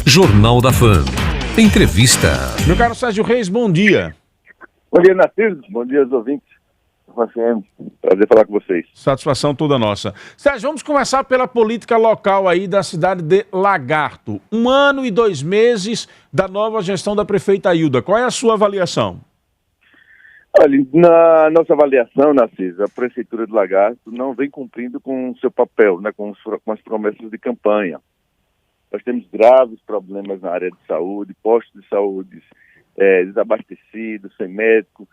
Jornal da Fam. Entrevista. Meu caro Sérgio Reis, bom dia. Bom dia, Narciso. Bom dia aos ouvintes. Prazer falar com vocês. Satisfação toda nossa. Sérgio, vamos começar pela política local aí da cidade de Lagarto. 1 ano e 2 meses da nova gestão da prefeita Hilda. Qual é a sua avaliação? Olha, na nossa avaliação, Narciso, a prefeitura de Lagarto não vem cumprindo com o seu papel, né, com as promessas de campanha. Nós temos graves problemas na área de saúde, postos de saúde desabastecidos, sem médico,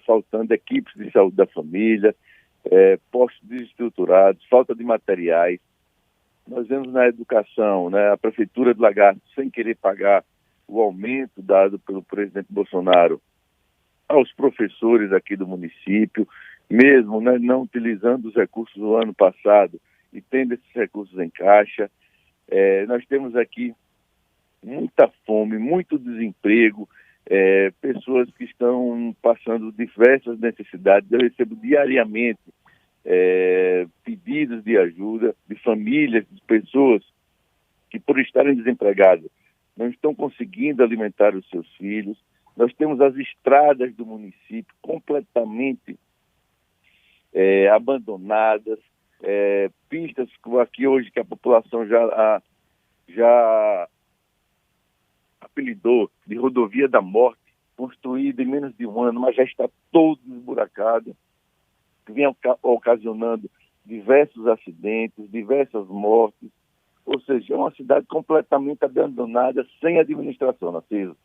faltando equipes de saúde da família, postos desestruturados, falta de materiais. Nós vemos na educação, né, a prefeitura de Lagarto, sem querer pagar o aumento dado pelo presidente Bolsonaro aos professores aqui do município, mesmo, né, não utilizando os recursos do ano passado e tendo esses recursos em caixa. Nós temos aqui muita fome, muito desemprego, pessoas que estão passando diversas necessidades. Eu recebo diariamente pedidos de ajuda de famílias, de pessoas que, por estarem desempregadas, não estão conseguindo alimentar os seus filhos. Nós temos as estradas do município completamente abandonadas, pistas aqui hoje que a população já apelidou de rodovia da morte, construída em menos de 1 ano, mas já está todo esburacado, que vem ocasionando diversos acidentes, diversas mortes. Ou seja, é uma cidade completamente abandonada, sem administração, Narciso.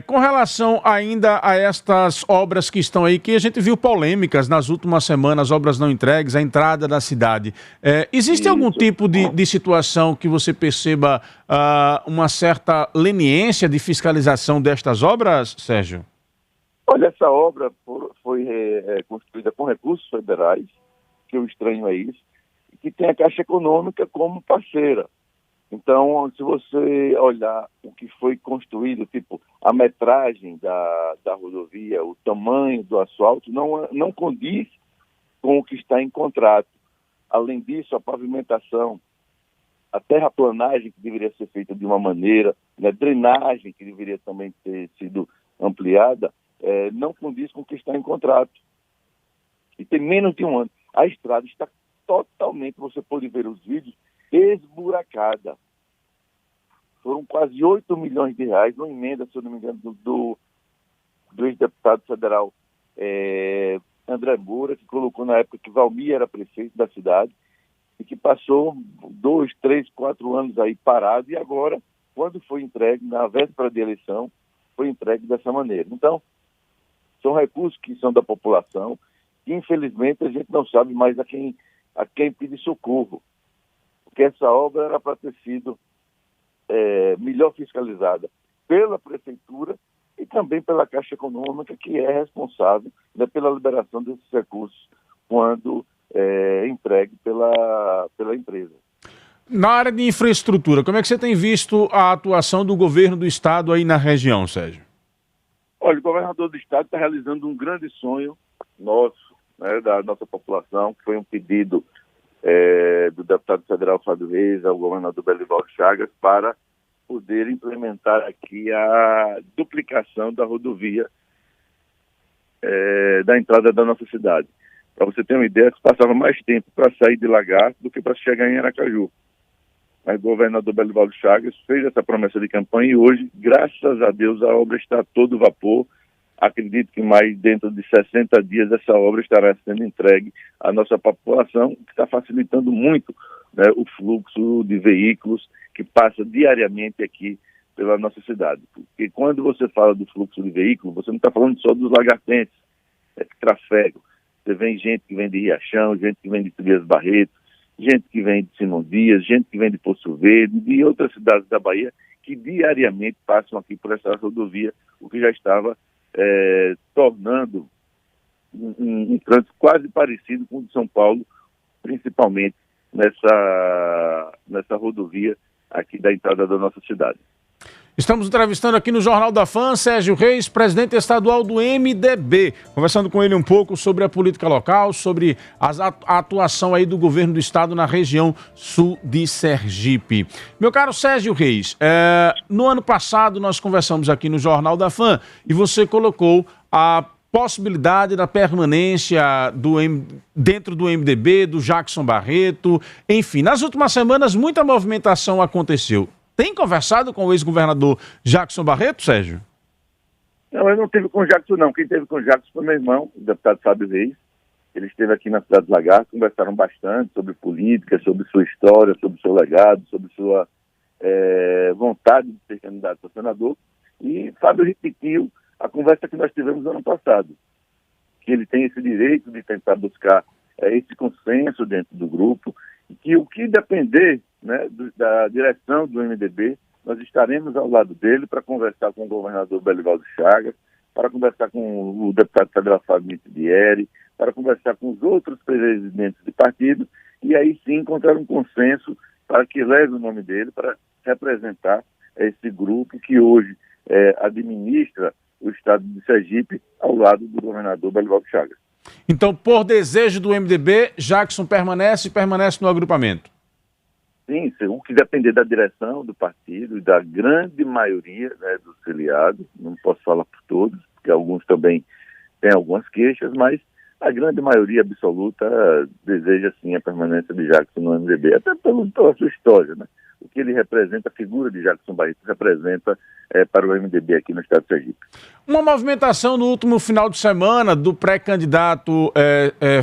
Com relação ainda a estas obras que estão aí, que a gente viu polêmicas nas últimas semanas, obras não entregues, a entrada da cidade. Existe algum tipo de situação que você perceba uma certa leniência de fiscalização destas obras, Sérgio? Olha, essa obra foi construída com recursos federais, que o estranho é isso, e que tem a Caixa Econômica como parceira. Então, se você olhar o que foi construído, tipo a metragem da rodovia, o tamanho do asfalto, não condiz com o que está em contrato. Além disso, a pavimentação, a terraplanagem que deveria ser feita de uma maneira, a drenagem que deveria também ter sido ampliada, não condiz com o que está em contrato. E tem menos de 1 ano. A estrada está totalmente, você pode ver os vídeos, esburacada. Foram quase 8 milhões de reais, uma emenda, se eu não me engano, do ex-deputado federal André Moura, que colocou na época que Valmir era prefeito da cidade, e que passou 2, 3, 4 anos aí parado, e agora, quando foi entregue, na véspera de eleição, foi entregue dessa maneira. Então, são recursos que são da população, e infelizmente a gente não sabe mais a quem pedir socorro. Porque essa obra era para ter sido melhor fiscalizada pela prefeitura e também pela Caixa Econômica, que é responsável, né, pela liberação desses recursos quando entregue pela empresa. Na área de infraestrutura, como é que você tem visto a atuação do governo do estado aí na região, Sérgio? Olha, o governador do estado está realizando um grande sonho nosso, né, da nossa população, que foi um pedido do deputado federal Fábio Reis ao governador Belivaldo Chagas para poder implementar aqui a duplicação da rodovia da entrada da nossa cidade. Para você ter uma ideia, se passava mais tempo para sair de Lagarto do que para chegar em Aracaju. Mas o governador Belivaldo Chagas fez essa promessa de campanha e hoje, graças a Deus, a obra está a todo vapor. Acredito que mais dentro de 60 dias essa obra estará sendo entregue à nossa população, que está facilitando muito, né, o fluxo de veículos que passa diariamente aqui pela nossa cidade. Porque quando você fala do fluxo de veículos, você não está falando só dos lagartenses, que trafegam. Você vem gente que vem de Riachão, gente que vem de Trias Barreto, gente que vem de Simão Dias, gente que vem de Poço Verde, de outras cidades da Bahia, que diariamente passam aqui por essa rodovia, o que já estava tornando um trânsito quase parecido com o de São Paulo, principalmente nessa rodovia aqui da entrada da nossa cidade. Estamos entrevistando aqui no Jornal da Fã, Sérgio Reis, presidente estadual do MDB, conversando com ele um pouco sobre a política local, sobre a atuação aí do governo do estado na região sul de Sergipe. Meu caro Sérgio Reis, no ano passado nós conversamos aqui no Jornal da Fã e você colocou a possibilidade da permanência dentro do MDB, do Jackson Barreto, enfim. Nas últimas semanas muita movimentação aconteceu. Tem conversado com o ex-governador Jackson Barreto, Sérgio? Não, eu não tive com o Jackson, não. Quem teve com o Jackson foi meu irmão, o deputado Fábio Reis. Ele esteve aqui na cidade de Lagarto, conversaram bastante sobre política, sobre sua história, sobre seu legado, sobre sua vontade de ser candidato a senador. E Fábio repetiu a conversa que nós tivemos no ano passado, que ele tem esse direito de tentar buscar esse consenso dentro do grupo, e que o que depender, né, da direção do MDB, nós estaremos ao lado dele para conversar com o governador Belivaldo Chagas, para conversar com o deputado federal Fábio Mitidieri, para conversar com os outros presidentes de partido, e aí sim encontrar um consenso para que leve o nome dele para representar esse grupo que hoje administra o estado de Sergipe ao lado do governador Belivaldo Chagas. Então, por desejo do MDB, Jackson permanece no agrupamento? Sim, o que depender da direção do partido e da grande maioria, né, dos filiados, não posso falar por todos, porque alguns também têm algumas queixas, mas a grande maioria absoluta deseja sim a permanência de Jackson no MDB, até pela sua história, né? O que ele representa, a figura de Jackson Barreto representa para o MDB aqui no estado de Sergipe. Uma movimentação no último final de semana do pré-candidato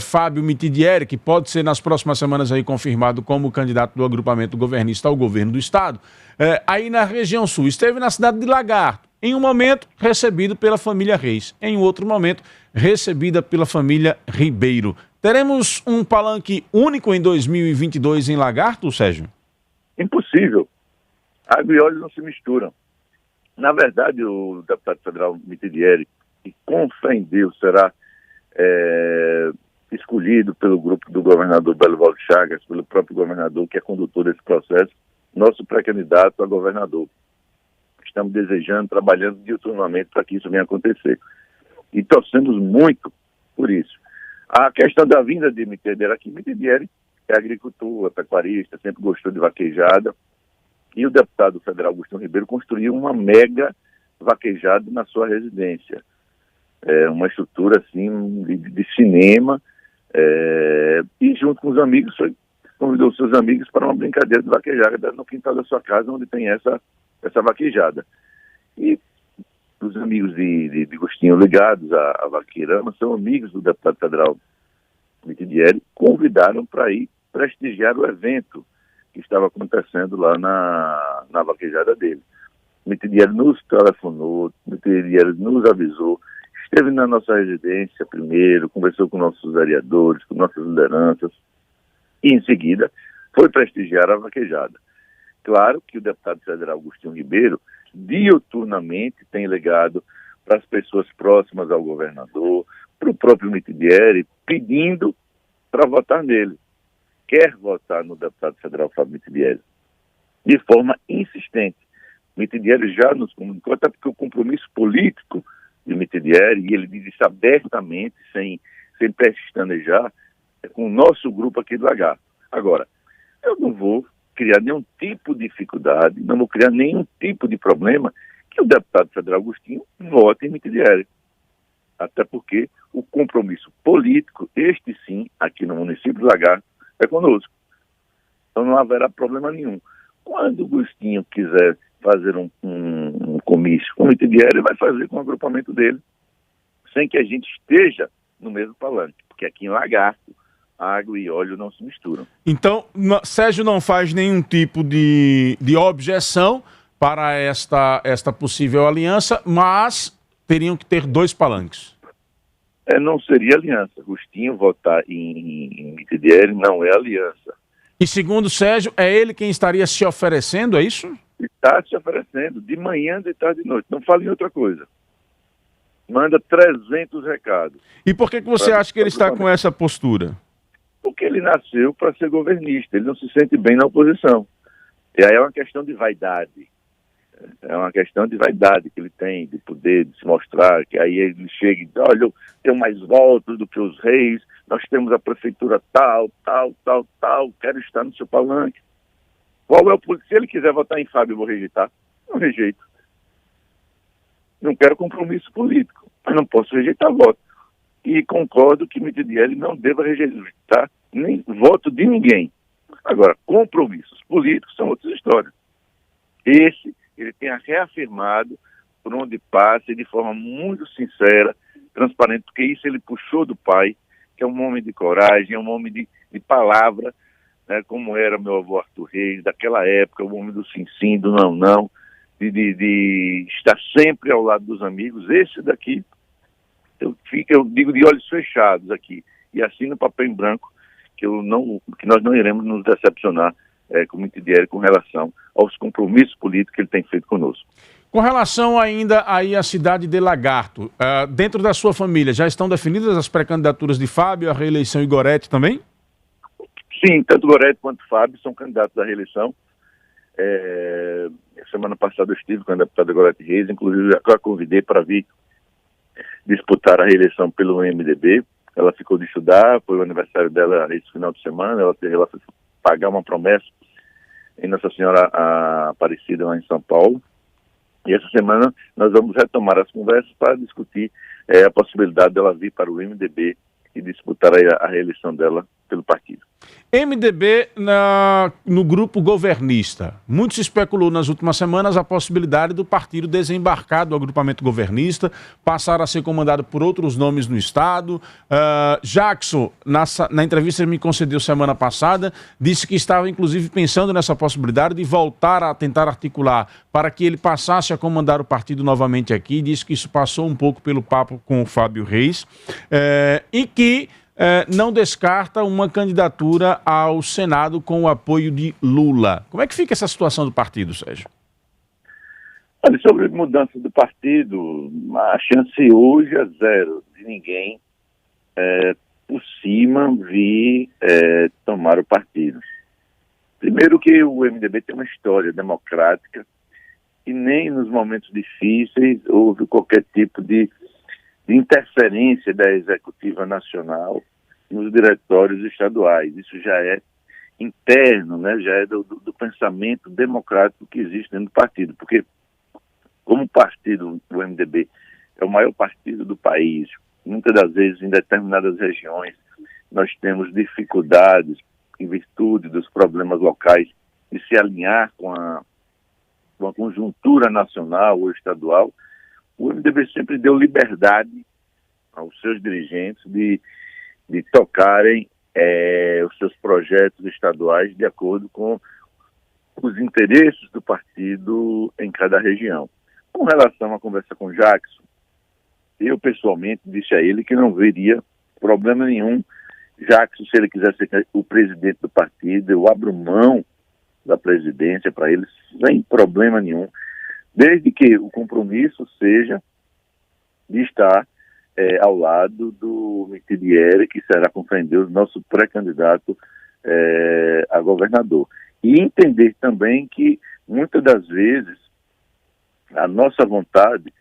Fábio Mitidieri, que pode ser nas próximas semanas aí confirmado como candidato do agrupamento governista ao governo do estado, aí na região sul. Esteve na cidade de Lagarto, em um momento recebido pela família Reis, em outro momento recebida pela família Ribeiro. Teremos um palanque único em 2022 em Lagarto, Sérgio? Impossível. Água e óleo não se misturam. Na verdade, o deputado federal Mitidieri, que com fé em Deus será escolhido pelo grupo do governador Belivaldo Chagas, pelo próprio governador que é condutor desse processo, nosso pré-candidato a governador. Estamos desejando, trabalhando diuturnamente para que isso venha acontecer. E torcemos muito por isso. A questão da vinda de Mitidieri aqui, Mitidieri é agricultor, é pecuarista, sempre gostou de vaquejada. E o deputado federal Agostinho Ribeiro construiu uma mega vaquejada na sua residência. Uma estrutura assim de cinema. E junto com os amigos, convidou seus amigos para uma brincadeira de vaquejada no quintal da sua casa, onde tem essa vaquejada. E os amigos de Agostinho ligados à Vaqueirama são amigos do deputado federal Mitidieri, convidaram para ir prestigiar o evento que estava acontecendo lá na vaquejada dele. Mitidieri nos telefonou, Mitidieri nos avisou, esteve na nossa residência primeiro, conversou com nossos vereadores, com nossas lideranças, e em seguida foi prestigiar a vaquejada. Claro que o deputado federal Agostinho Ribeiro, diuturnamente, tem ligado para as pessoas próximas ao governador, para o próprio Mitidieri, pedindo para votar nele. Quer votar no deputado federal Fábio Mitidieri de forma insistente. Mitidieri já nos comunicou, até porque o compromisso político de Mitidieri, e ele diz isso abertamente, sem pestanejar, é com o nosso grupo aqui do Lagarto. Agora, eu não vou criar nenhum tipo de dificuldade, não vou criar nenhum tipo de problema que o deputado federal Agostinho vote em Mitidieri. Até porque o compromisso político, este sim, aqui no município de Lagarto, é conosco. Então não haverá problema nenhum. Quando o Agostinho quiser fazer um comício com o Mitidieri, ele vai fazer com o agrupamento dele, sem que a gente esteja no mesmo palanque, porque aqui em Lagarto, água e óleo não se misturam. Então, Sérgio não faz nenhum tipo de objeção para esta possível aliança, mas teriam que ter dois palanques. Não seria aliança. Agostinho votar em Mitidieri não é aliança. E segundo Sérgio, é ele quem estaria se oferecendo, é isso? Está se oferecendo, de manhã, de tarde e de noite. Não fale em outra coisa. Manda 300 recados. E por que você acha que ele está com essa postura? Porque ele nasceu para ser governista, ele não se sente bem na oposição. E aí é uma questão de vaidade. É uma questão de vaidade que ele tem, de poder, de se mostrar, que aí ele chega e diz, olha, eu tenho mais votos do que os reis, nós temos a prefeitura tal, quero estar no seu palanque. Qual é o político? Se ele quiser votar em Fábio, eu vou rejeitar. Não rejeito. Não quero compromisso político, mas não posso rejeitar voto. E concordo que Mitidieri não deva rejeitar nem voto de ninguém. Agora, compromissos políticos são outras histórias. Esse, ele tenha reafirmado por onde passa e de forma muito sincera, transparente, porque isso ele puxou do pai, que é um homem de coragem, é um homem de palavra, né, como era meu avô Arthur Reis, daquela época, o homem do sim, do não, de estar sempre ao lado dos amigos. Esse daqui, eu digo de olhos fechados aqui, e assino no papel em branco, que nós não iremos nos decepcionar com o Mitidieri com relação aos compromissos políticos que ele tem feito conosco. Com relação ainda aí à cidade de Lagarto, dentro da sua família, já estão definidas as pré-candidaturas de Fábio, a reeleição e Gorete também? Sim, tanto Gorete quanto Fábio são candidatos à reeleição. Semana passada eu estive com a deputada Gorete Reis, inclusive eu a convidei para vir disputar a reeleição pelo MDB. Ela ficou de estudar, foi o aniversário dela esse final de semana, ela foi pagar uma promessa em Nossa Senhora Aparecida, lá em São Paulo. E essa semana nós vamos retomar as conversas para discutir a possibilidade dela vir para o MDB e disputar a reeleição dela pelo partido. MDB no grupo governista. Muito se especulou nas últimas semanas a possibilidade do partido desembarcar do agrupamento governista, passar a ser comandado por outros nomes no Estado. Jackson, na entrevista que me concedeu semana passada, disse que estava inclusive pensando nessa possibilidade de voltar a tentar articular para que ele passasse a comandar o partido novamente aqui. Disse que isso passou um pouco pelo papo com o Fábio Reis e que não descarta uma candidatura ao Senado com o apoio de Lula. Como é que fica essa situação do partido, Sérgio? Olha, sobre mudança do partido, a chance hoje é zero de ninguém por cima vir tomar o partido. Primeiro que o MDB tem uma história democrática e nem nos momentos difíceis houve qualquer tipo de interferência da Executiva Nacional nos diretórios estaduais. Isso já é interno, né? Já é do pensamento democrático que existe dentro do partido, porque como partido, o MDB é o maior partido do país, muitas das vezes em determinadas regiões nós temos dificuldades em virtude dos problemas locais de se alinhar com a conjuntura nacional ou estadual. O MDB sempre deu liberdade aos seus dirigentes de tocarem os seus projetos estaduais de acordo com os interesses do partido em cada região. Com relação à conversa com Jackson, eu pessoalmente disse a ele que não veria problema nenhum. Jackson, se ele quiser ser o presidente do partido, eu abro mão da presidência para ele sem problema nenhum, desde que o compromisso seja de estar ao lado do Mitidieri, que será, com fé em Deus, nosso pré-candidato a governador. E entender também que, muitas das vezes, a nossa vontade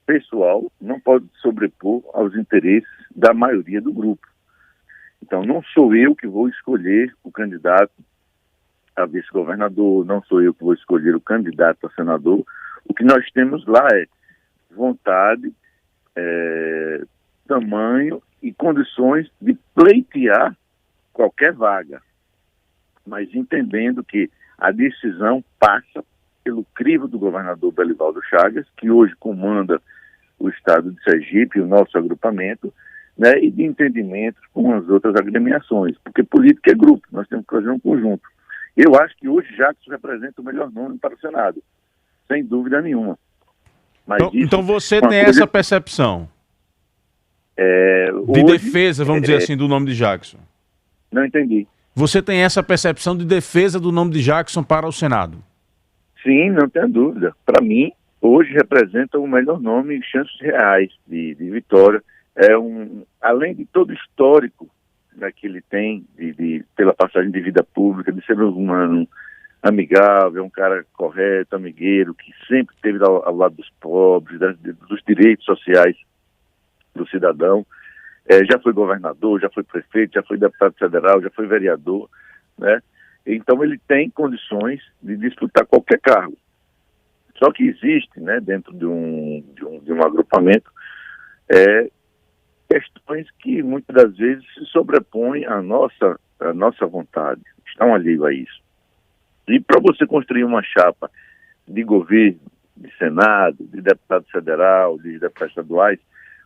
pessoal não pode sobrepor aos interesses da maioria do grupo. Então, não sou eu que vou escolher o candidato a vice-governador, não sou eu que vou escolher o candidato a senador. O que nós temos lá é vontade, tamanho e condições de pleitear qualquer vaga, mas entendendo que a decisão passa pelo crivo do governador Belivaldo Chagas, que hoje comanda o estado de Sergipe, o nosso agrupamento, né, e de entendimentos com as outras agremiações, porque política é grupo, nós temos que fazer um conjunto. Eu acho que hoje Jackson representa o melhor nome para o Senado, sem dúvida nenhuma. Mas então você tem essa percepção de defesa, vamos dizer assim, do nome de Jackson? Não entendi. Você tem essa percepção de defesa do nome de Jackson para o Senado? Sim, não tenho dúvida. Para mim, hoje representa o melhor nome em chances reais de vitória. Além de todo o histórico, né, que ele tem pela passagem de vida pública, de ser humano amigável, é um cara correto, amigueiro, que sempre esteve ao lado dos pobres, dos direitos sociais do cidadão. Já foi governador, já foi prefeito, já foi deputado federal, já foi vereador, né? Então ele tem condições de disputar qualquer cargo. Só que existe, né, dentro de um agrupamento, questões que muitas das vezes se sobrepõem à nossa vontade, estão alheios a isso. E para você construir uma chapa de governo, de Senado, de deputado federal, de deputados estaduais,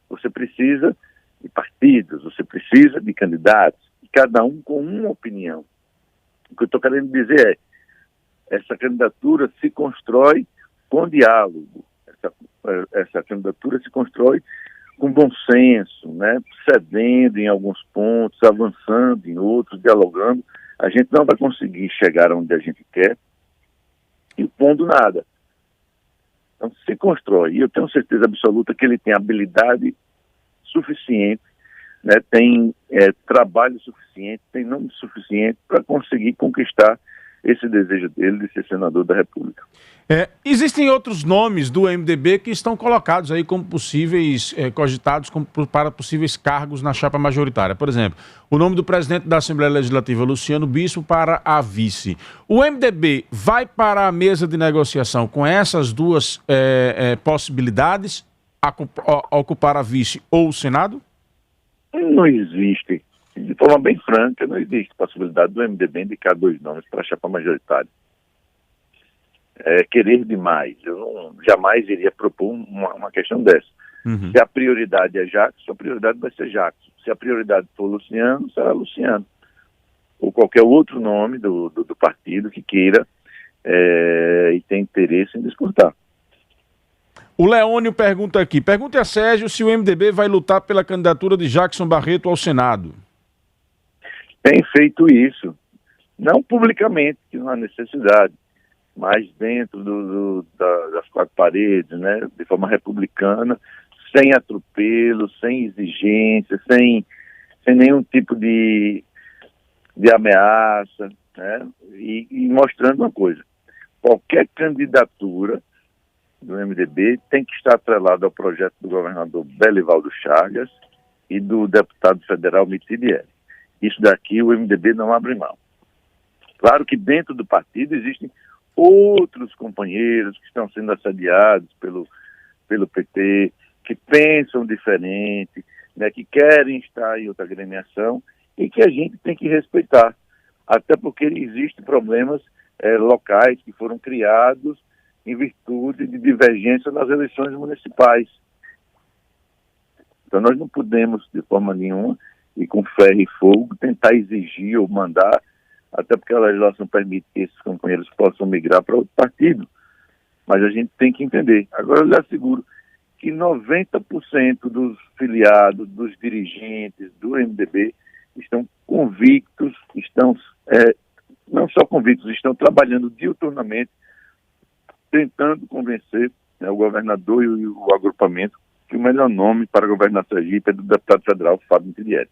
você precisa de partidos, você precisa de candidatos, cada um com uma opinião. O que eu estou querendo dizer essa candidatura se constrói com diálogo, essa candidatura se constrói com bom senso, né? Cedendo em alguns pontos, avançando em outros, dialogando. A gente não vai conseguir chegar onde a gente quer impondo nada. Então se constrói, e eu tenho certeza absoluta que ele tem habilidade suficiente, né? Tem trabalho suficiente, tem nome suficiente para conseguir conquistar esse desejo dele de ser senador da República. Existem outros nomes do MDB que estão colocados aí como possíveis, cogitados para possíveis cargos na chapa majoritária. Por exemplo, o nome do presidente da Assembleia Legislativa, Luciano Bispo, para a vice. O MDB vai para a mesa de negociação com essas duas possibilidades, ocupar a vice ou o Senado? Não existe. De forma bem franca, não existe possibilidade do MDB indicar dois nomes para a chapa majoritária. Querer demais. Eu jamais iria propor uma questão dessa. Uhum. Se a prioridade é Jackson, a prioridade vai ser Jackson. Se a prioridade for Luciano, será Luciano. Ou qualquer outro nome do partido que queira e tem interesse em disputar. O Leônio pergunta aqui. Pergunte a Sérgio se o MDB vai lutar pela candidatura de Jackson Barreto ao Senado. Tem feito isso. Não publicamente, que não há necessidade, mas dentro das quatro paredes, né, de forma republicana, sem atropelo, sem exigência, sem nenhum tipo de ameaça, né, e mostrando uma coisa: qualquer candidatura do MDB tem que estar atrelada ao projeto do governador Belivaldo Chagas e do deputado federal Mitidieri. Isso daqui o MDB não abre mão. Claro que dentro do partido existem outros companheiros que estão sendo assediados pelo PT, que pensam diferente, né, que querem estar em outra agremiação e que a gente tem que respeitar. Até porque existem problemas locais que foram criados em virtude de divergência nas eleições municipais. Então nós não podemos, de forma nenhuma, e com ferro e fogo, tentar exigir ou mandar, até porque a legislação permite que esses companheiros possam migrar para outro partido. Mas a gente tem que entender. Agora eu lhe asseguro que 90% dos filiados, dos dirigentes do MDB estão convictos, não só convictos, estão trabalhando diuturnamente, tentando convencer, né, o governador e o agrupamento que o melhor nome para governar Sergipe é do deputado federal Fábio Mitidieri.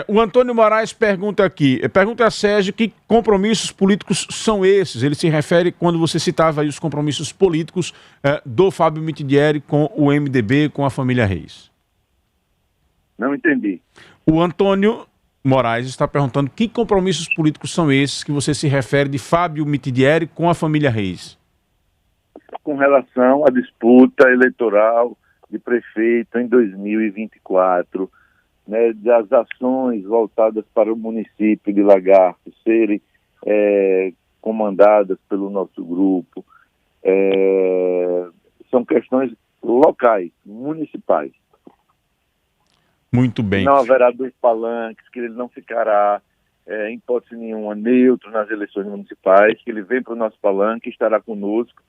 O Antônio Moraes pergunta aqui, pergunta a Sérgio que compromissos políticos são esses. Ele se refere quando você citava aí os compromissos políticos do Fábio Mitidieri com o MDB, com a família Reis. Não entendi. O Antônio Moraes está perguntando que compromissos políticos são esses que você se refere de Fábio Mitidieri com a família Reis. Com relação à disputa eleitoral de prefeito em 2024, né, das ações voltadas para o município de Lagarto serem comandadas pelo nosso grupo, são questões locais, municipais. Muito bem. Não haverá dois palanques, que ele não ficará, em hipótese nenhuma, neutro nas eleições municipais, que ele vem para o nosso palanque e estará conosco,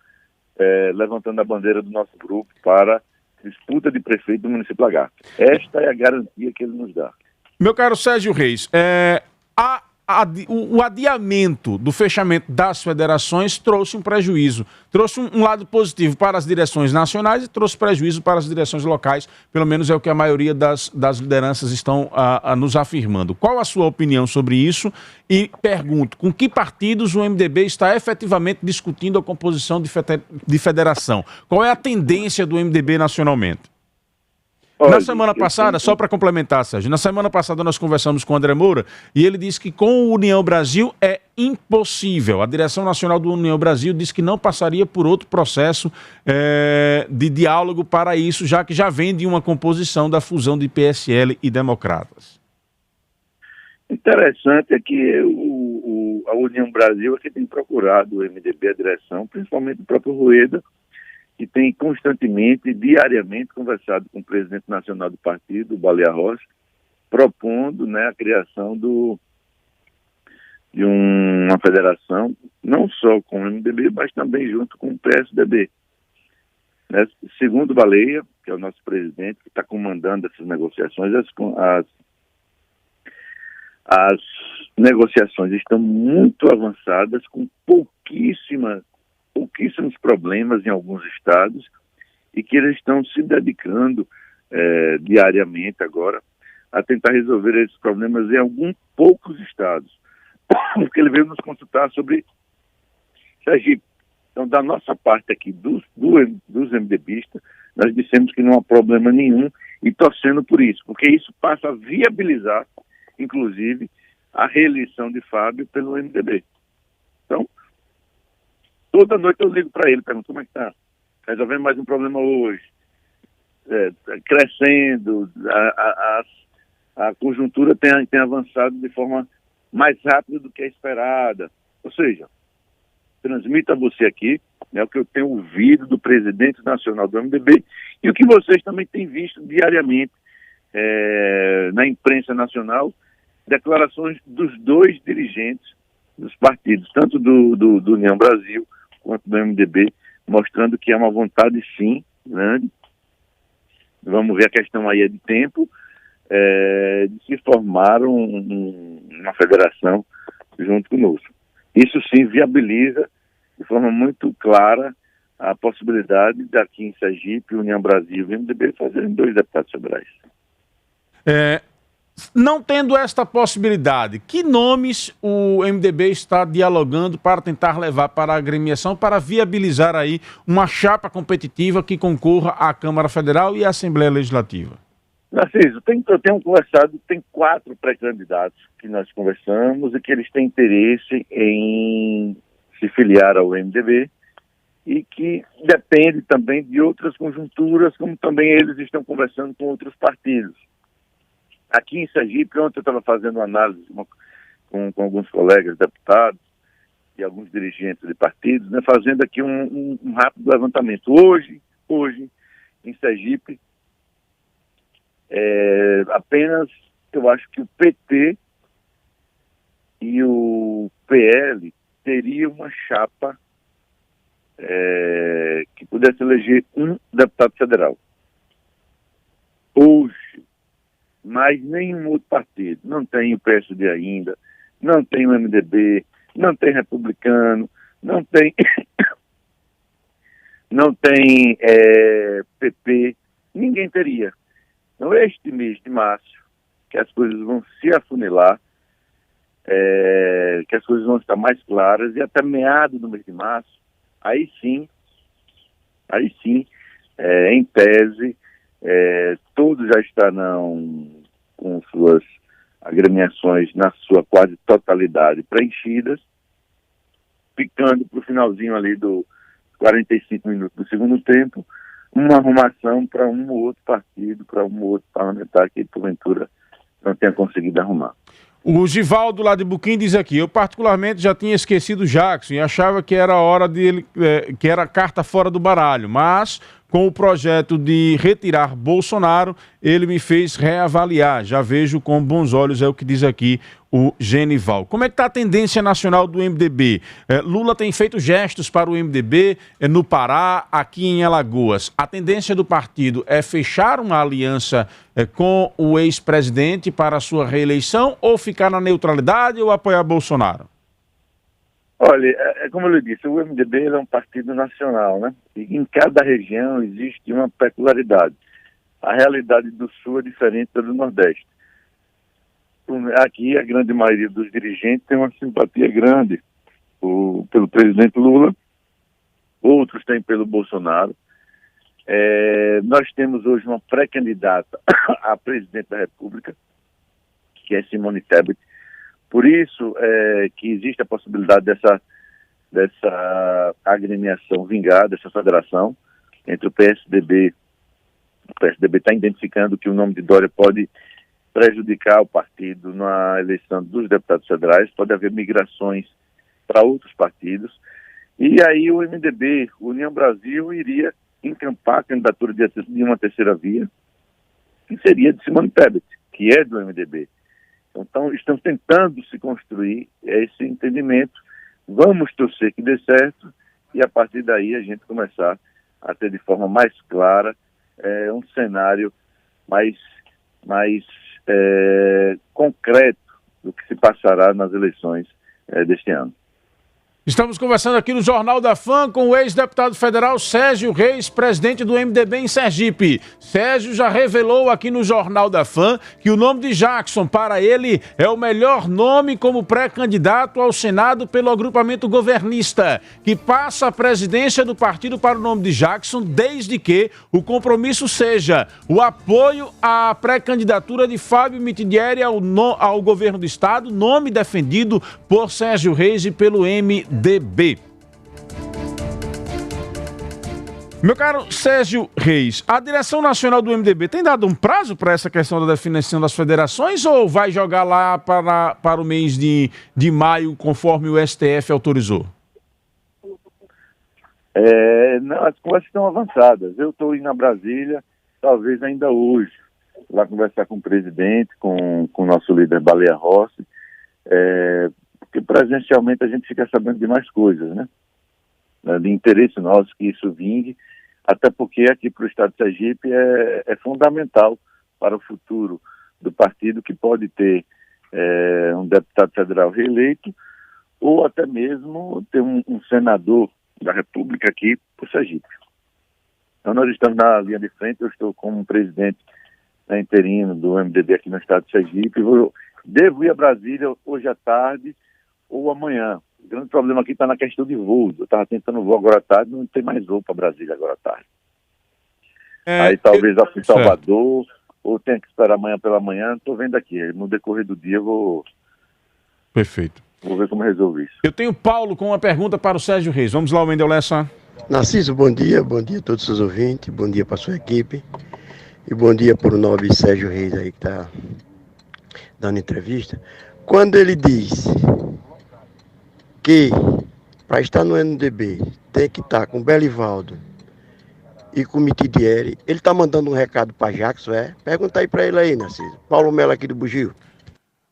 levantando a bandeira do nosso grupo para disputa de prefeito do município Lagarto. Esta é a garantia que ele nos dá. Meu caro Sérgio Reis, há o adiamento do fechamento das federações trouxe um prejuízo, trouxe um lado positivo para as direções nacionais e trouxe prejuízo para as direções locais, pelo menos é o que a maioria das lideranças estão nos afirmando. Qual a sua opinião sobre isso? E pergunto, com que partidos o MDB está efetivamente discutindo a composição de federação? Qual é a tendência do MDB nacionalmente? Olha, na semana passada, só para complementar, Sérgio, na semana passada nós conversamos com o André Moura e ele disse que com o União Brasil é impossível. A direção nacional do União Brasil disse que não passaria por outro processo de diálogo para isso, já que já vem de uma composição da fusão de PSL e Democratas. Interessante é que a União Brasil é que tem procurado o MDB, a direção, principalmente o próprio Rueda, que tem constantemente, diariamente, conversado com o presidente nacional do partido, o Baleia Rossi, propondo, né, a criação de uma federação, não só com o MDB, mas também junto com o PSDB. Né? Segundo o Baleia, que é o nosso presidente, que está comandando essas negociações, as negociações estão muito avançadas, com pouquíssimos problemas em alguns estados e que eles estão se dedicando diariamente agora a tentar resolver esses problemas em alguns poucos estados. Porque ele veio nos consultar sobre Sergipe. Então, da nossa parte aqui, dos MDBistas, nós dissemos que não há problema nenhum e torcendo por isso, porque isso passa a viabilizar, inclusive, a reeleição de Fábio pelo MDB. Então, toda noite eu ligo para ele, pergunto como é que está. Resolvendo mais um problema hoje. Crescendo, a conjuntura tem avançado de forma mais rápida do que a esperada. Ou seja, transmito a você aqui, né, o que eu tenho ouvido do presidente nacional do MDB e o que vocês também têm visto diariamente na imprensa nacional, declarações dos dois dirigentes dos partidos, tanto do União Brasil quanto do MDB, mostrando que é uma vontade, sim, grande. Vamos ver, a questão aí é de tempo, de se formar uma federação junto conosco. Isso, sim, viabiliza de forma muito clara a possibilidade daqui em Sergipe, União Brasil e MDB fazerem 2 deputados federais. Não tendo esta possibilidade, que nomes o MDB está dialogando para tentar levar para a agremiação, para viabilizar aí uma chapa competitiva que concorra à Câmara Federal e à Assembleia Legislativa? Narciso, eu tenho conversado, tem 4 pré-candidatos que nós conversamos e que eles têm interesse em se filiar ao MDB e que depende também de outras conjunturas, como também eles estão conversando com outros partidos. Aqui em Sergipe, ontem eu estava fazendo uma análise com alguns colegas deputados e alguns dirigentes de partidos, né, fazendo aqui um rápido levantamento. Hoje, em Sergipe, apenas eu acho que o PT e o PL teriam uma chapa que pudesse eleger um deputado federal. Hoje, mas nenhum outro partido. Não tem o PSD ainda, não tem o MDB, não tem republicano, não tem PP, ninguém teria. Então, este mês de março, que as coisas vão se afunilar, que as coisas vão estar mais claras, e até meado do mês de março, aí sim, em tese, todos já estarão com suas agremiações na sua quase totalidade preenchidas, ficando para o finalzinho ali dos 45 minutos do segundo tempo, uma arrumação para um ou outro partido, para um ou outro parlamentar que porventura não tenha conseguido arrumar. O Givaldo lá de Buquim diz aqui: eu particularmente já tinha esquecido o Jackson e achava que era hora dele, que era a carta fora do baralho, mas com o projeto de retirar Bolsonaro, ele me fez reavaliar. Já vejo com bons olhos, é o que diz aqui o Genival. Como é que está a tendência nacional do MDB? Lula tem feito gestos para o MDB no Pará, aqui em Alagoas. A tendência do partido é fechar uma aliança com o ex-presidente para a sua reeleição ou ficar na neutralidade ou apoiar Bolsonaro? Olha, como eu lhe disse, o MDB é um partido nacional, né? E em cada região existe uma peculiaridade. A realidade do Sul é diferente da do Nordeste. Aqui, a grande maioria dos dirigentes tem uma simpatia grande pelo presidente Lula, outros têm pelo Bolsonaro. Nós temos hoje uma pré-candidata a presidente da República, que é Simone Tebet. Por isso que existe a possibilidade dessa agremiação vingar, dessa federação entre o PSDB. O PSDB está identificando que o nome de Dória pode prejudicar o partido na eleição dos deputados federais, pode haver migrações para outros partidos, e aí o MDB, União Brasil, iria encampar a candidatura de uma terceira via, que seria de Simone Tebet, que é do MDB. Então, estamos tentando se construir esse entendimento, vamos torcer que dê certo, e a partir daí a gente começar a ter de forma mais clara um cenário mais concreto do que se passará nas eleições deste ano. Estamos conversando aqui no Jornal da Fã com o ex-deputado federal Sérgio Reis, presidente do MDB em Sergipe. Sérgio já revelou aqui no Jornal da Fã que o nome de Jackson, para ele, é o melhor nome como pré-candidato ao Senado pelo agrupamento governista, que passa a presidência do partido para o nome de Jackson, desde que o compromisso seja o apoio à pré-candidatura de Fábio Mitidieri ao governo do Estado, nome defendido por Sérgio Reis e pelo MDB. Meu caro Sérgio Reis, a direção nacional do MDB tem dado um prazo para essa questão da definição das federações ou vai jogar lá para o mês de maio, conforme o STF autorizou? Não, as conversas estão avançadas. Eu estou indo a Brasília, talvez ainda hoje, lá conversar com o presidente, com o nosso líder Baleia Rossi, porque presencialmente a gente fica sabendo de mais coisas, né? De interesse nosso que isso vingue, até porque aqui para o Estado de Sergipe é fundamental para o futuro do partido, que pode ter um deputado federal reeleito ou até mesmo ter um senador da República aqui para o Sergipe. Então nós estamos na linha de frente, eu estou como presidente interino do MDB aqui no Estado de Sergipe, devo ir a Brasília hoje à tarde ou amanhã. O grande problema aqui está na questão de voos. Eu estava tentando voo agora à tarde, não tem mais voo para Brasília agora à tarde. Aí talvez vá para Salvador, ou tenha que esperar amanhã pela manhã. Estou vendo aqui. No decorrer do dia eu vou... Perfeito. Vou ver como resolver isso. Eu tenho Paulo com uma pergunta para o Sérgio Reis. Vamos lá, Wendel Lessa. Narciso, bom dia a todos os seus ouvintes, bom dia para a sua equipe e bom dia para o nobre Sérgio Reis aí que está dando entrevista. Quando ele diz que para estar no MDB tem que estar com Belivaldo e com Mitidieri, ele está mandando um recado para Jackson, Pergunta aí para ele aí, Narciso. Paulo Melo aqui do Bugio.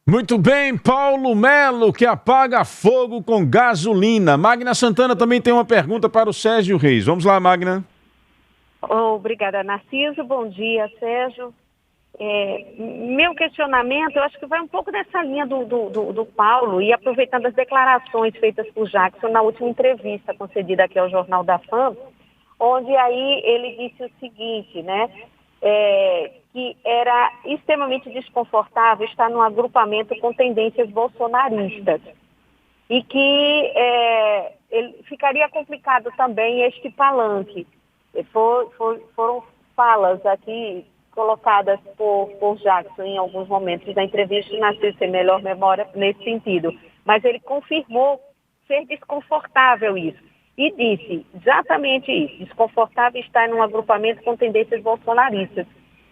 Muito bem, Paulo Melo, que apaga fogo com gasolina. Magna Santana também tem uma pergunta para o Sérgio Reis. Vamos lá, Magna. Obrigada, Narciso. Bom dia, Sérgio. Meu questionamento, eu acho que vai um pouco nessa linha do Paulo, e aproveitando as declarações feitas por Jackson na última entrevista concedida aqui ao Jornal da Fã, onde aí ele disse o seguinte, né, que era extremamente desconfortável estar num agrupamento com tendências bolsonaristas e que ele ficaria complicado também este palanque. Foram falas aqui colocadas por Jackson em alguns momentos da entrevista, Narciso tem melhor memória nesse sentido. Mas ele confirmou ser desconfortável isso. E disse exatamente isso, desconfortável estar em um agrupamento com tendências bolsonaristas.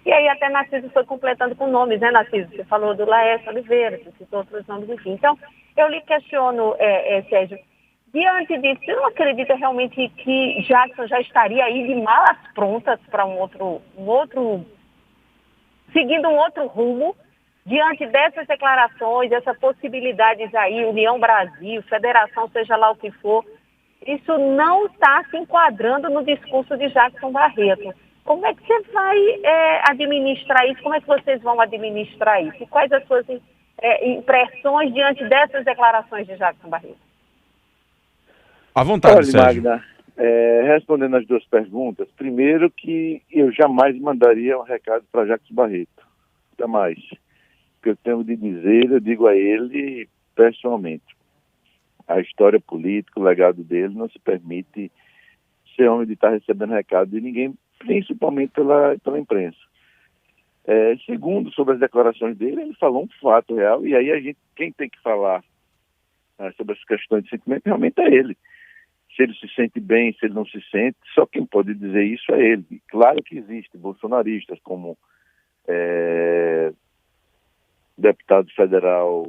E aí até Narciso foi completando com nomes, né, Narciso? Você falou do Laércio Oliveira, você citou outros nomes, enfim. Então, eu lhe questiono, Sérgio, Diante disso, você não acredita realmente que Jackson já estaria aí de malas prontas para seguindo um outro rumo? Diante dessas declarações, dessas possibilidades aí, União Brasil, Federação, seja lá o que for, isso não está se enquadrando no discurso de Jackson Barreto. Como é que você vai administrar isso? Como é que vocês vão administrar isso? E quais as suas impressões diante dessas declarações de Jackson Barreto? À vontade, Olha, Sérgio. Magna, respondendo as duas perguntas, primeiro que eu jamais mandaria um recado para Jackson Barreto. Jamais. O que eu tenho de dizer, eu digo a ele pessoalmente. A história política, o legado dele não se permite ser homem de estar recebendo recado de ninguém, principalmente pela imprensa. Segundo, sobre as declarações dele, ele falou um fato real, e aí quem tem que falar sobre as questões de sentimento realmente é ele. Se ele se sente bem, se ele não se sente, só quem pode dizer isso é ele. Claro que existem bolsonaristas como deputado federal,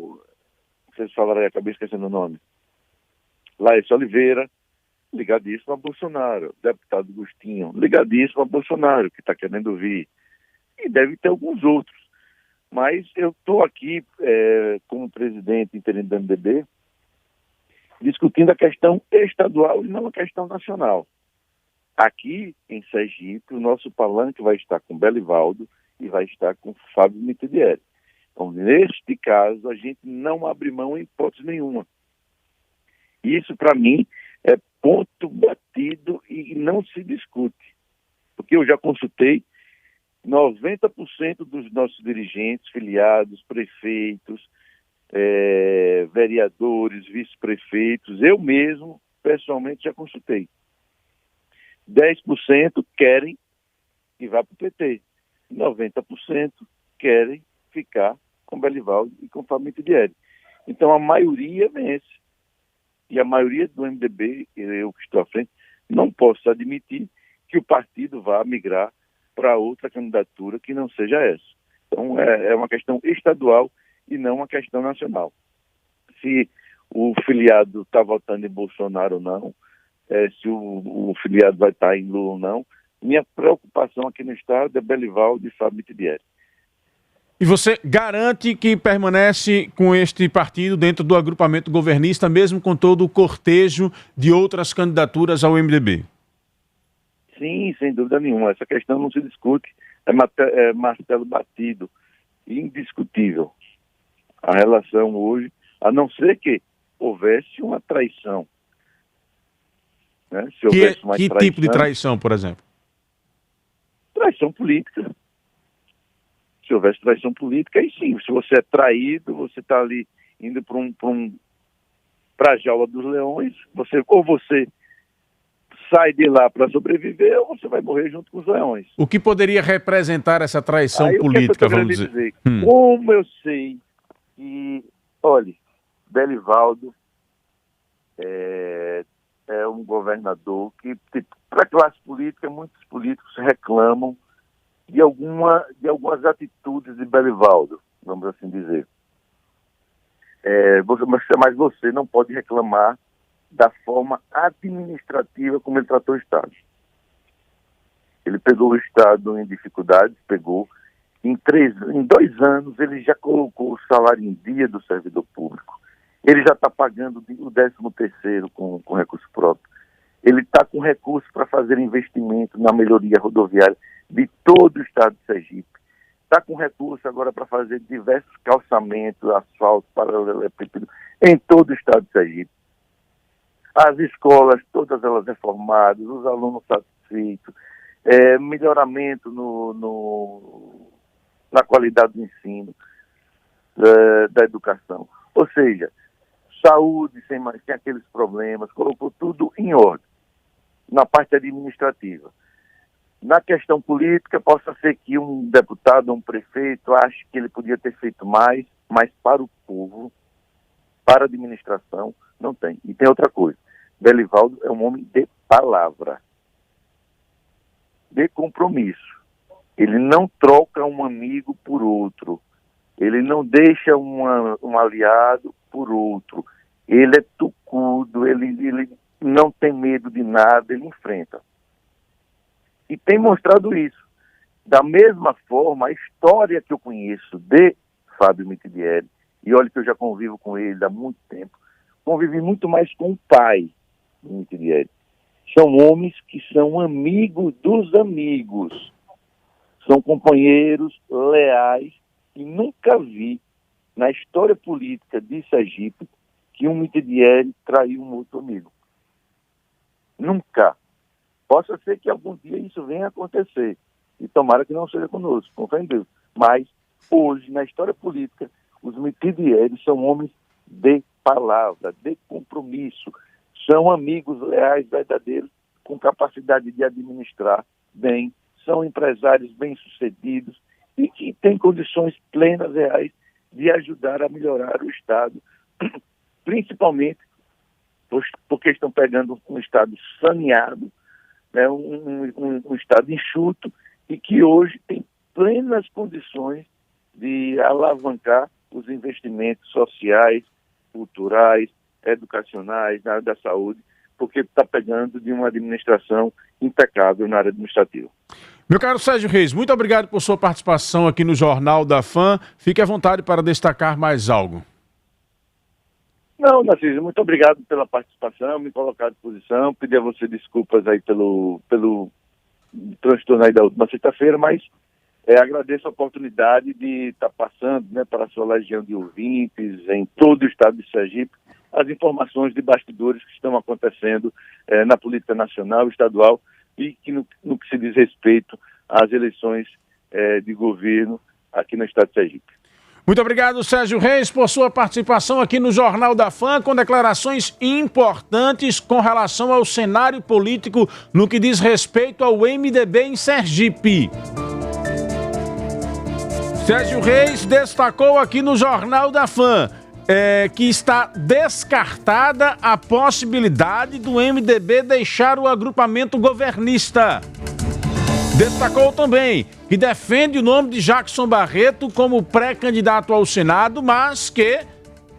vocês falaram aí, acabei esquecendo o nome, Laércio Oliveira, ligadíssimo a Bolsonaro, deputado Agostinho, ligadíssimo a Bolsonaro, que está querendo vir, e deve ter alguns outros. Mas eu estou aqui, como presidente interino do MDB, discutindo a questão estadual e não a questão nacional. Aqui em Sergipe, o nosso palanque vai estar com Belivaldo e vai estar com Fábio Mitidieri. Então, neste caso, a gente não abre mão em hipótese nenhuma. Isso, para mim, é ponto batido e não se discute. Porque eu já consultei 90% dos nossos dirigentes, filiados, prefeitos, vereadores, vice-prefeitos, eu mesmo, pessoalmente, já consultei. 10% querem que vá para o PT. 90% querem ficar com Belivaldo e com Fábio Mitidieri. Então, a maioria vence. E a maioria do MDB, eu que estou à frente, não posso admitir que o partido vá migrar para outra candidatura que não seja essa. Então, é uma questão estadual e não uma questão nacional. Se o filiado está votando em Bolsonaro ou não, se o filiado vai estar em Lula ou não, minha preocupação aqui no estado é Belivaldo e Fábio Mitidieri. E você garante que permanece com este partido dentro do agrupamento governista, mesmo com todo o cortejo de outras candidaturas ao MDB? Sim, sem dúvida nenhuma. Essa questão não se discute. É martelo batido, indiscutível. A relação hoje, a não ser que houvesse uma traição. Né? Se houvesse uma que traição, tipo de traição, por exemplo? Traição política. Se houvesse traição política, aí sim, se você é traído, você está ali indo para a jaula dos leões, você sai de lá para sobreviver ou você vai morrer junto com os leões. O que poderia representar essa traição política, vamos dizer? Como eu sei que, olha, Belivaldo é um governador que, para a classe política, muitos políticos reclamam de algumas atitudes de Belivaldo, vamos assim dizer. Mas você não pode reclamar da forma administrativa como ele tratou o Estado. Ele pegou o Estado em dificuldades, em 2 anos ele já colocou o salário em dia do servidor público. Ele já está pagando o 13º com recurso próprio. Ele está com recurso para fazer investimento na melhoria rodoviária de todo o estado de Sergipe. Está com recurso agora para fazer diversos calçamentos, asfalto, paralelepípedo em todo o estado de Sergipe. As escolas, todas elas reformadas, os alunos satisfeitos, melhoramento na qualidade do ensino, da educação. Ou seja, saúde sem aqueles problemas, colocou tudo em ordem, na parte administrativa. Na questão política, possa ser que um deputado, um prefeito, ache que ele podia ter feito mais, mas para o povo, para a administração, não tem. E tem outra coisa, Belivaldo é um homem de palavra, de compromisso. Ele não troca um amigo por outro, ele não deixa um aliado por outro. Ele é tucano. cascudo, ele não tem medo de nada, ele enfrenta. E tem mostrado isso. Da mesma forma, a história que eu conheço de Fábio Mitidieri, e olha que eu já convivo com ele há muito tempo, convivi muito mais com o pai do Mitidieri. São homens que são amigos dos amigos. São companheiros leais e nunca vi na história política de Sergipe que um Mitidieri traiu um outro amigo. Nunca. Possa ser que algum dia isso venha a acontecer. E tomara que não seja conosco, com fé em Deus. Mas, hoje, na história política, os Mitidieri são homens de palavra, de compromisso. São amigos leais, verdadeiros, com capacidade de administrar bem. São empresários bem-sucedidos e que têm condições plenas, reais, de ajudar a melhorar o Estado, principalmente porque estão pegando um Estado saneado, né, um Estado enxuto, e que hoje tem plenas condições de alavancar os investimentos sociais, culturais, educacionais, na área da saúde, porque está pegando de uma administração impecável na área administrativa. Meu caro Sérgio Reis, muito obrigado por sua participação aqui no Jornal da Fã. Fique à vontade para destacar mais algo. Não, Narciso, muito obrigado pela participação, me colocar à disposição, pedir a você desculpas aí pelo transtorno aí da última sexta-feira, mas agradeço a oportunidade de estar passando, né, para a sua legião de ouvintes em todo o estado de Sergipe, as informações de bastidores que estão acontecendo na política nacional, estadual e que no que se diz respeito às eleições de governo aqui no estado de Sergipe. Muito obrigado, Sérgio Reis, por sua participação aqui no Jornal da Fã, com declarações importantes com relação ao cenário político no que diz respeito ao MDB em Sergipe. Sérgio Reis destacou aqui no Jornal da Fã que está descartada a possibilidade do MDB deixar o agrupamento governista. Destacou também que defende o nome de Jackson Barreto como pré-candidato ao Senado, mas que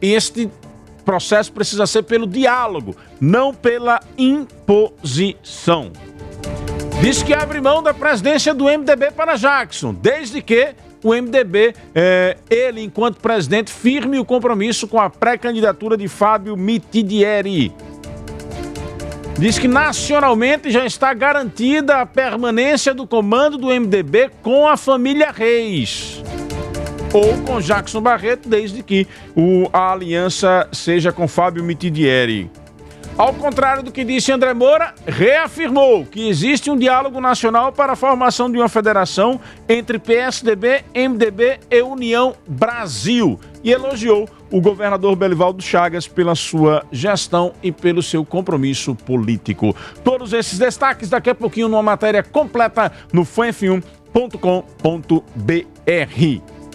este processo precisa ser pelo diálogo, não pela imposição. Diz que abre mão da presidência do MDB para Jackson, desde que o MDB, ele, enquanto presidente, firme o compromisso com a pré-candidatura de Fábio Mitidieri. Diz que nacionalmente já está garantida a permanência do comando do MDB com a família Reis. Ou com Jackson Barreto, desde que a aliança seja com Fábio Mitidieri. Ao contrário do que disse André Moura, reafirmou que existe um diálogo nacional para a formação de uma federação entre PSDB, MDB e União Brasil. E elogiou o governador Belivaldo Chagas pela sua gestão e pelo seu compromisso político. Todos esses destaques daqui a pouquinho numa matéria completa no fanf1.com.br.